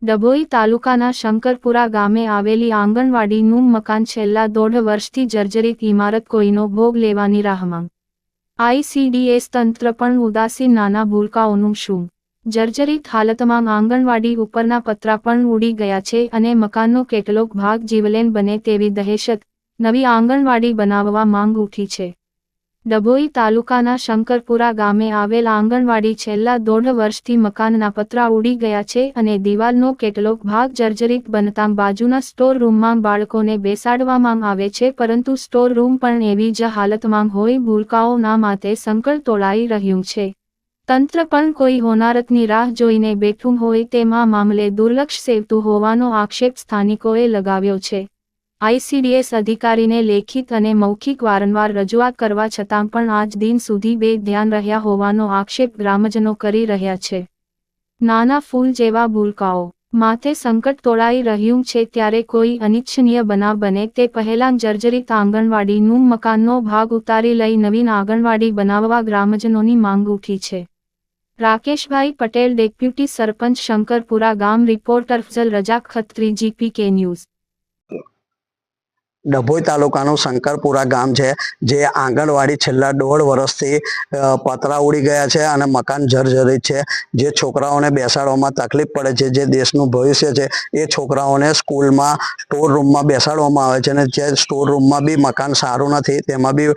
ડભોઈ તાલુકાના શંકરપુરા ગામે આવેલી આંગણવાડીનું મકાન છેલ્લા 1.5 વર્ષથી જર્જરિત ઇમારત કોઈનો ભોગ લેવાની રાહમાં। આઈસીડીએસ તંત્ર પણ ઉદાસીન। નાના ભૂલકાઓનું શું? જર્જરિત હાલતમાં આંગણવાડી ઉપરના પતરા પણ ઉડી ગયા છે અને મકાનનો કેટલોક ભાગ જીવલેણ બને તેવી દહેશત। નવી આંગણવાડી બનાવવા માંગ ઉઠી છે। ડભોઈ તાલુકાના શંકરપુરા ગામે આવેલ આંગણવાડી છેલ્લા 1.5 વર્ષથી મકાનના પતરા ઉડી ગયા છે અને દિવાલનો કેટલોક ભાગ જર્જરિત બનતા બાજુના સ્ટોર રૂમમાં બાળકોને બેસાડવામાં આવે છે, પરંતુ સ્ટોર રૂમ પણ એવી જ હાલતમાં હોય ભૂલકાઓના માટે સંકટ તોળાઈ રહ્યું છે। તંત્ર પણ કોઈ હોનારતની રાહ જોઈને બેઠું હોય તેમાં મામલે દુર્લક્ષ સેવતું હોવાનો આક્ષેપ સ્થાનિકોએ લગાવ્યો છે। આઈસીડીએસ અધિકારીને લેખિત અને મૌખિક વારંવાર રજૂઆત કરવા છતાં પણ આજ દિન સુધી બેધ્યાન રહ્યા હોવાનો આક્ષેપ ગ્રામજનો કરી રહ્યા છે। નાના ફૂલ જેવા ભૂલકાઓ માથે સંકટ તોળાઈ રહ્યું છે ત્યારે કોઈ અનિચ્છનીય બનાવ બને તે પહેલાં જર્જરિત આંગણવાડીનું મકાનનો ભાગ ઉતારી લઈ નવીન આંગણવાડી બનાવવા ગ્રામજનોની માંગ ઉઠી છે। રાકેશભાઈ પટેલ, ડેપ્યુટી સરપંચ, શંકરપુરા ગામ। રિપોર્ટર ફઝલ રજા ખત્રી, જીપીકે ન્યૂઝ। ડભોઈ તાલુકાનું શંકરપુરા ગામ છે, જે આંગણવાડી છેલ્લા 1.5 વર્ષથી પતરા ઉડી ગયા છે અને મકાન જર્જરિત છે। જે છોકરાઓને બેસાડવામાં તકલીફ પડે છે, જે દેશનું ભવિષ્ય છે, એ છોકરાઓને સ્કૂલમાં સ્ટોર રૂમમાં બેસાડવામાં આવે છે અને જે સ્ટોર રૂમમાં બી મકાન સારું નથી, તેમાં બી